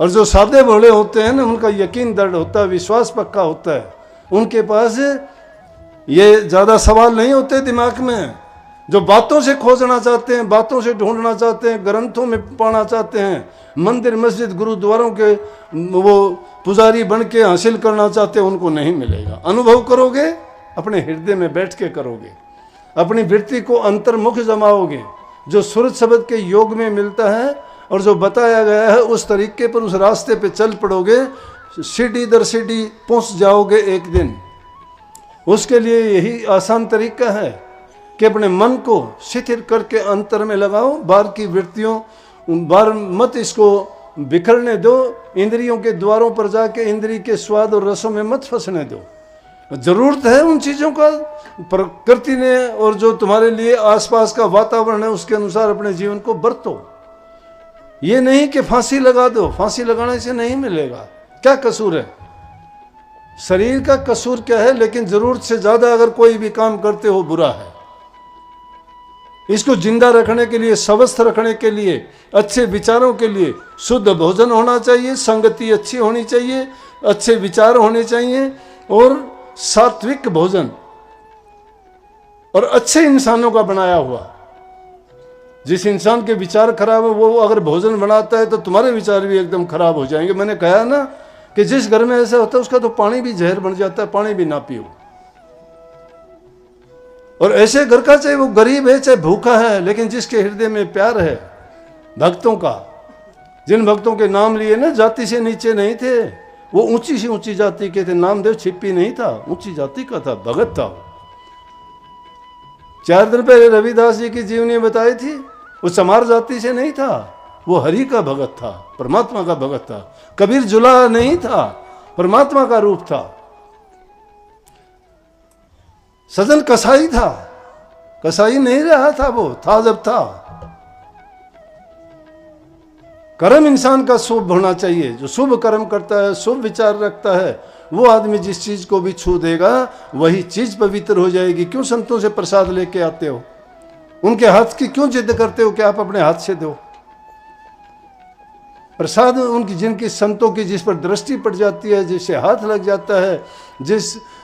और जो सादे भोले होते हैं ना, उनका यकीन दृढ़ होता है, विश्वास पक्का होता है, उनके पास ये ज़्यादा सवाल नहीं होते दिमाग में। जो बातों से खोजना चाहते हैं, बातों से ढूंढना चाहते हैं, ग्रंथों में पाना चाहते हैं, मंदिर मस्जिद गुरुद्वारों के वो पुजारी बन के हासिल करना चाहते हैं, उनको नहीं मिलेगा। अनुभव करोगे, अपने हृदय में बैठ के करोगे, अपनी वृत्ति को अंतर्मुख जमाओगे, जो सूरज शब्द के योग में मिलता है और जो बताया गया है उस तरीके पर, उस रास्ते पे चल पड़ोगे, सीढ़ी दर सीढ़ी पहुंच जाओगे एक दिन। उसके लिए यही आसान तरीका है कि अपने मन को शिथिल करके अंतर में लगाओ, बाहर की वृत्तियों बाहर मत इसको बिखरने दो, इंद्रियों के द्वारों पर जाके इंद्रिय के स्वाद और रसों में मत फंसने दो। जरूरत है उन चीज़ों का, प्रकृति ने और जो तुम्हारे लिए आसपास का वातावरण है उसके अनुसार अपने जीवन को बरतो। ये नहीं कि फांसी लगा दो, फांसी लगाने से नहीं मिलेगा। क्या कसूर है? शरीर का कसूर क्या है? लेकिन जरूरत से ज्यादा अगर कोई भी काम करते हो बुरा है। इसको जिंदा रखने के लिए, स्वस्थ रखने के लिए, अच्छे विचारों के लिए शुद्ध भोजन होना चाहिए, संगति अच्छी होनी चाहिए, अच्छे विचार होने चाहिए और सात्विक भोजन और अच्छे इंसानों का बनाया हुआ। जिस इंसान के विचार खराब है वो अगर भोजन बनाता है तो तुम्हारे विचार भी एकदम खराब हो जाएंगे। मैंने कहा ना कि जिस घर में ऐसा होता है उसका तो पानी भी जहर बन जाता है, पानी भी ना पियो। और ऐसे घर का, चाहे वो गरीब है चाहे भूखा है, लेकिन जिसके हृदय में प्यार है भक्तों का, जिन भक्तों के नाम लिए ना जाति से नीचे नहीं थे, वो ऊंची से ऊंची जाति के थे। नामदेव छिप्पी नहीं था, ऊंची जाति का था, भगत था। 4 दिन पहले रविदास जी की जीवनी बताई थी, वो चमार जाति से नहीं था, वो हरि का भगत था, परमात्मा का भगत था। कबीर जुला नहीं था, परमात्मा का रूप था। सजन कसाई था, कसाई नहीं रहा था, वो था जब था। कर्म इंसान का शुभ होना चाहिए। जो शुभ कर्म करता है, शुभ विचार रखता है, वो आदमी जिस चीज को भी छू देगा वही चीज पवित्र हो जाएगी। क्यों संतों से प्रसाद लेके आते हो? उनके हाथ की क्यों जिद करते हो कि आप अपने हाथ से दो प्रसाद? उनकी, जिनकी संतों की जिस पर दृष्टि पड़ जाती है, जिससे हाथ लग जाता है,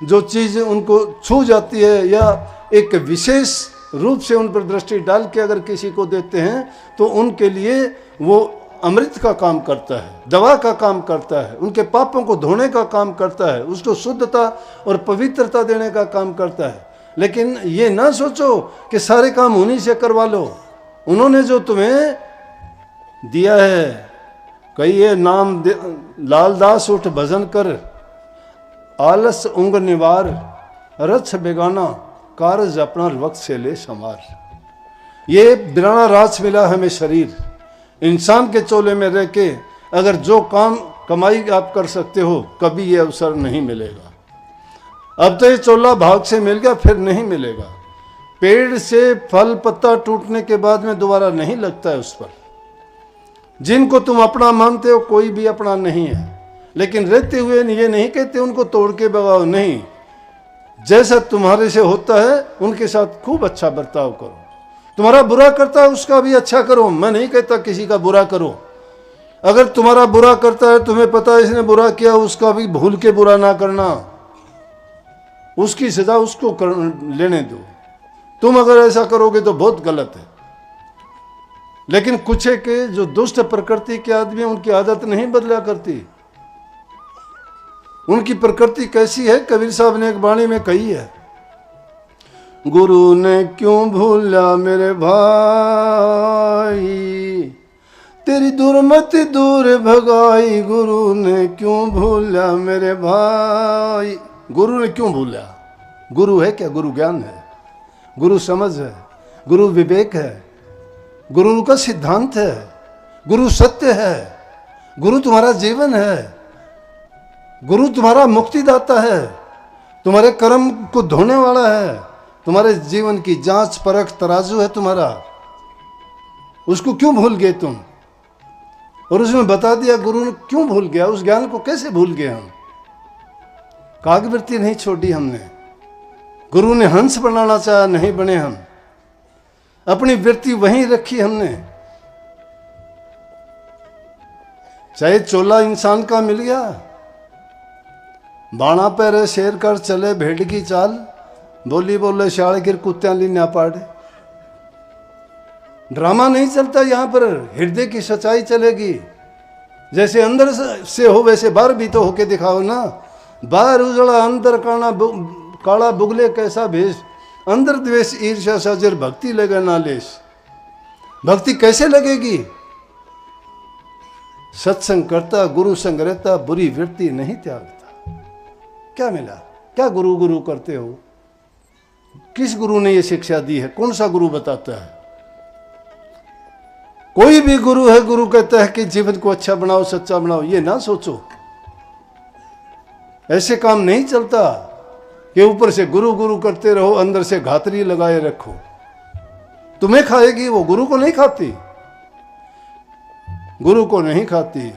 जो चीज उनको छू जाती है, या एक विशेष रूप से उन पर दृष्टि डाल के अगर किसी को देते हैं तो उनके लिए वो अमृत का काम करता है, दवा का काम करता है, उनके पापों को धोने का काम करता है, उसको शुद्धता और पवित्रता देने का काम करता है। लेकिन ये ना सोचो कि सारे काम उन्हीं से करवा लो। उन्होंने जो तुम्हें दिया है, कहिए नाम लालदास उठ भजन कर, आलस उंग निवार, रथ बेगाना कारज अपना वक्त से ले समार। ये बिराना राज मिला हमें शरीर, इंसान के चोले में रह के अगर जो काम कमाई आप कर सकते हो, कभी ये अवसर नहीं मिलेगा। अब तो ये चोला भाग से मिल गया, फिर नहीं मिलेगा। पेड़ से फल पत्ता टूटने के बाद में दोबारा नहीं लगता है उस पर। जिनको तुम अपना मानते हो, कोई भी अपना नहीं है, लेकिन रहते हुए ये नहीं कहते उनको तोड़ के भगाओ, नहीं। जैसा तुम्हारे से होता है उनके साथ खूब अच्छा बर्ताव करो। तुम्हारा बुरा करता है उसका भी अच्छा करो। मैं नहीं कहता किसी का बुरा करो। अगर तुम्हारा बुरा करता है, तुम्हें पता है इसने बुरा किया, उसका भी भूल के बुरा ना करना, उसकी सजा उसको लेने दो। तुम अगर ऐसा करोगे तो बहुत गलत है। लेकिन कुछ के जो दुष्ट प्रकृति के आदमी, उनकी आदत नहीं बदला करती। उनकी प्रकृति कैसी है? कबीर साहब ने एक वाणी में कही है, गुरु ने क्यों भूला मेरे भाई, तेरी दुर्मति दूर भगाई, गुरु ने क्यों भूला मेरे भाई। गुरु ने क्यों भूला? गुरु है क्या? गुरु ज्ञान है, गुरु समझ है, गुरु विवेक है, गुरु का सिद्धांत है, गुरु सत्य है, गुरु तुम्हारा जीवन है, गुरु तुम्हारा मुक्तिदाता है, तुम्हारे कर्म को धोने वाला है, तुम्हारे जीवन की जांच परख तराजू है तुम्हारा। उसको क्यों भूल गए तुम? और उसमें बता दिया गुरु ने क्यों भूल गया। उस ज्ञान को कैसे भूल गए हम? कागवृत्ति नहीं छोड़ी हमने। गुरु ने हंस बनाना चाहा, नहीं बने हम। अपनी वृत्ति वहीं रखी हमने। चाहे चोला इंसान का मिल गया, बाणा पैरे शेर कर चले भेड़ की चाल, बोली बोले शाल गिर कुत्त्या ली न्या पाड़े। ड्रामा नहीं चलता यहाँ पर, हृदय की सच्चाई चलेगी। जैसे अंदर से हो वैसे बाहर भी तो होके दिखाओ ना। बाहर उजड़ा अंदर काला बुगले कैसा भेष, अंदर द्वेष ईर्ष्या सजर भक्ति लगे नालेश। भक्ति कैसे लगेगी? सत्संग करता, गुरु संग रहता, बुरी वृत्ति नहीं त्यागता। क्या मिला? क्या गुरु गुरु करते हो? किस गुरु ने ये शिक्षा दी है? कौन सा गुरु बताता है? कोई भी गुरु है, गुरु कहता है कि जीवन को अच्छा बनाओ, सच्चा बनाओ, ये ना सोचो। ऐसे काम नहीं चलता कि ऊपर से गुरु गुरु करते रहो, अंदर से घातरी लगाए रखो। तुम्हें खाएगी वो, गुरु को नहीं खाती। गुरु को नहीं खाती।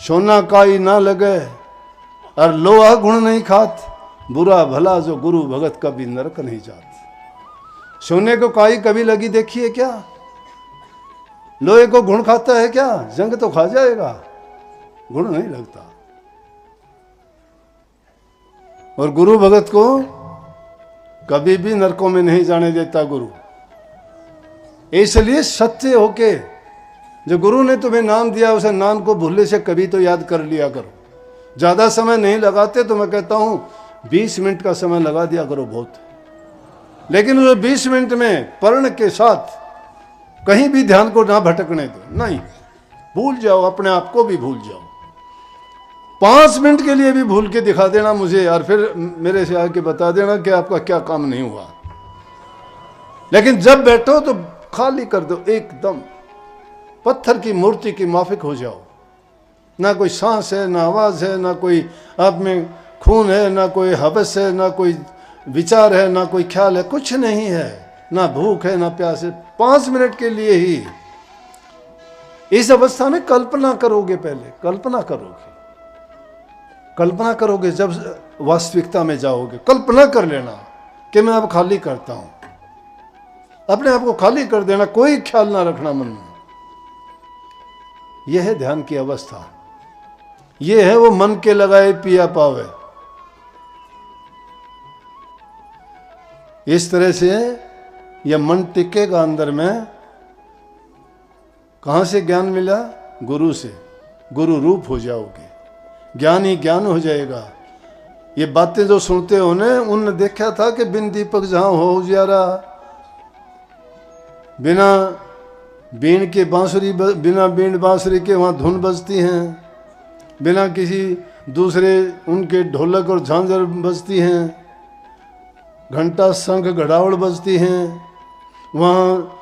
सोना काई ना लगे और लोहा गुण नहीं खात, बुरा भला जो गुरु भगत कभी नरक नहीं जात। सोने को काई कभी लगी देखी है क्या? लोहे को गुण खाता है क्या? जंग तो खा जाएगा, गुण नहीं लगता। और गुरु भगत को कभी भी नरकों में नहीं जाने देता गुरु। इसलिए सच्चे होके, जो गुरु ने तुम्हें नाम दिया उसे नाम को भूलने से कभी तो याद कर लिया करो। ज्यादा समय नहीं लगाते तो मैं कहता हूं 20 मिनट का समय लगा दिया करो बहुत। लेकिन उस 20 मिनट में पर्ण के साथ कहीं भी ध्यान को ना भटकने दो। नहीं, भूल जाओ, अपने आप को भी भूल जाओ। 5 मिनट के लिए भी भूल के दिखा देना मुझे, और फिर मेरे से आके बता देना कि आपका क्या काम नहीं हुआ। लेकिन जब बैठो तो खाली कर दो, एकदम पत्थर की मूर्ति की माफिक हो जाओ। ना कोई सांस है, ना आवाज है, ना कोई आप में खून है, ना कोई हवस है, ना कोई विचार है, ना कोई ख्याल है, कुछ नहीं है। ना भूख है, ना प्यास है। 5 मिनट के लिए ही इस अवस्था में कल्पना करोगे। पहले कल्पना करोगे, कल्पना करोगे। जब वास्तविकता में जाओगे, कल्पना कर लेना कि मैं अब खाली करता हूं। अपने आप को खाली कर देना, कोई ख्याल ना रखना मन में। यह है ध्यान की अवस्था। यह है वो मन के लगाए पिया पावे। इस तरह से यह मन टिकेगा अंदर में। कहां से ज्ञान मिला? गुरु से। गुरु रूप हो जाओगे, ज्ञान ही ज्ञान हो जाएगा। ये बातें जो सुनते हो ना, उनने देखा था कि बिन दीपक जहां हो उजियारा, बिना बीन के बांसुरी, बिना बीन बांसुरी के वहाँ धुन बजती हैं, बिना किसी दूसरे उनके ढोलक और झांझर बजती हैं, घंटा शंख घड़ावड़ बजती हैं। वहाँ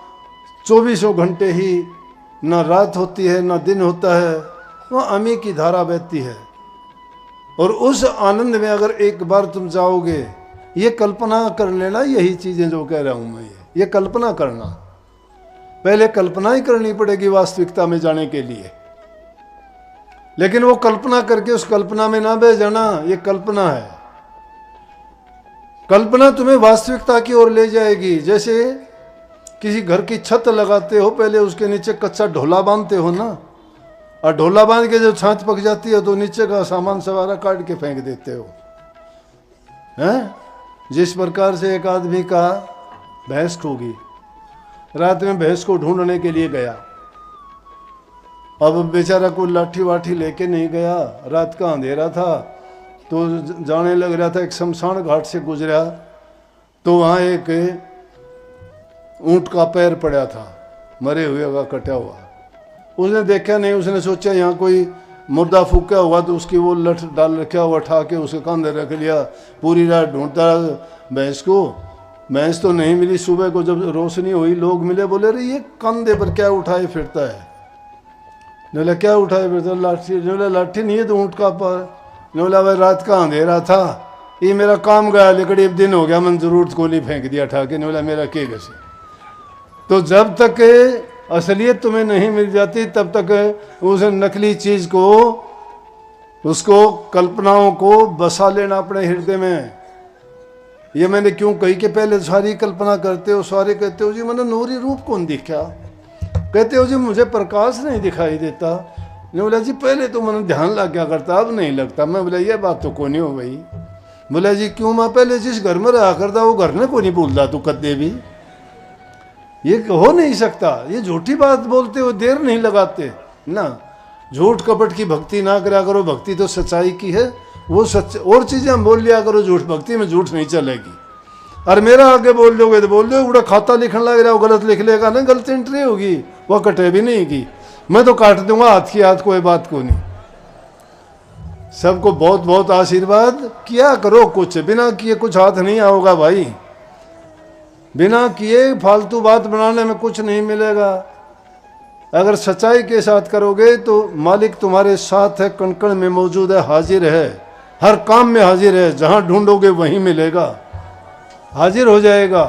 24 घंटे ही ना रात होती है ना दिन होता है, वहाँ अमी की धारा बहती है। और उस आनंद में अगर एक बार तुम जाओगे, ये कल्पना कर लेना। यही चीज़ें जो कह रहा हूँ मैं, ये कल्पना करना। पहले कल्पना ही करनी पड़ेगी वास्तविकता में जाने के लिए। लेकिन वो कल्पना करके उस कल्पना में ना बह जाना, ये कल्पना है। कल्पना तुम्हें वास्तविकता की ओर ले जाएगी। जैसे किसी घर की छत लगाते हो, पहले उसके नीचे कच्चा ढोला बांधते हो ना, और ढोला बांध के जब छात पक जाती है तो नीचे का सामान सवारा काट के फेंक देते हो, हैं? जिस प्रकार से एक आदमी का भैंस खो गई, रात में भैंस को ढूंढने के लिए गया। अब बेचारा कोई लाठी वाठी लेके नहीं गया, रात का अंधेरा था, तो जाने लग रहा था। एक शमशान घाट से गुजरा तो वहाँ एक ऊंट का पैर पड़ा था, मरे हुए का, कटा हुआ। उसने देखा नहीं, उसने सोचा यहाँ कोई मुर्दा फूका हुआ, तो उसकी वो लठ डाल रखा हुआ, उठा के उसके कंधे रख लिया। पूरी रात ढूंढता भैंस को, भैंस तो नहीं मिली। सुबह को जब रोशनी हुई, लोग मिले, बोले अरे ये कंधे पर क्या उठाए फिरता है? बोला क्या उठाए फिरता? लाठी। बोला लाठी नहीं है तो ऊँट का पर। बोला भाई रात का अंधेरा था, ये मेरा काम गया, लेकिन अब दिन हो गया, मैंने जरूर गोली फेंक दिया उठा के। बोला मेरा के गसे। तो जब तक असलियत तुम्हें नहीं मिल जाती, तब तक उस नकली चीज को, उसको, कल्पनाओं को बसा लेना अपने हृदय में। ये मैंने क्यों कही कि पहले सारी कल्पना करते हो, सारे कहते हो जी मैंने नूरी रूप कौन दिखा, कहते हो जी मुझे प्रकाश नहीं दिखाई देता। ने बोला जी पहले तो मैंने ध्यान लग गया करता, अब नहीं लगता। मैं बोला ये बात तो को नहीं हो भाई। बोला जी क्यों? मैं पहले जिस घर में रहा करता वो घर ने को नहीं भूलता तू कदे भी, ये हो नहीं सकता। ये झूठी बात बोलते हो, देर नहीं लगाते ना। झूठ कपट की भक्ति ना करा करो, भक्ति तो सच्चाई की है। वो सच और चीजें हम बोल लिया करो, झूठ भक्ति में झूठ नहीं चलेगी। और मेरा आगे बोल दोगे तो बोल दो उड़ा खाता लिखने लग रहा हो, गलत लिख लेगा ना, गलत एंट्री होगी, वह कटे भी नहीं की, मैं तो काट दूंगा हाथ की हाथ, कोई बात को नहीं। सबको बहुत बहुत आशीर्वाद। किया करो कुछ, बिना किए कुछ हाथ नहीं आओगा भाई। बिना किए फालतू बात बनाने में कुछ नहीं मिलेगा। अगर सच्चाई के साथ करोगे तो मालिक तुम्हारे साथ है, कण कण में मौजूद है, हाजिर है, हर काम में हाजिर है। जहां ढूंढोगे वहीं मिलेगा, हाजिर हो जाएगा।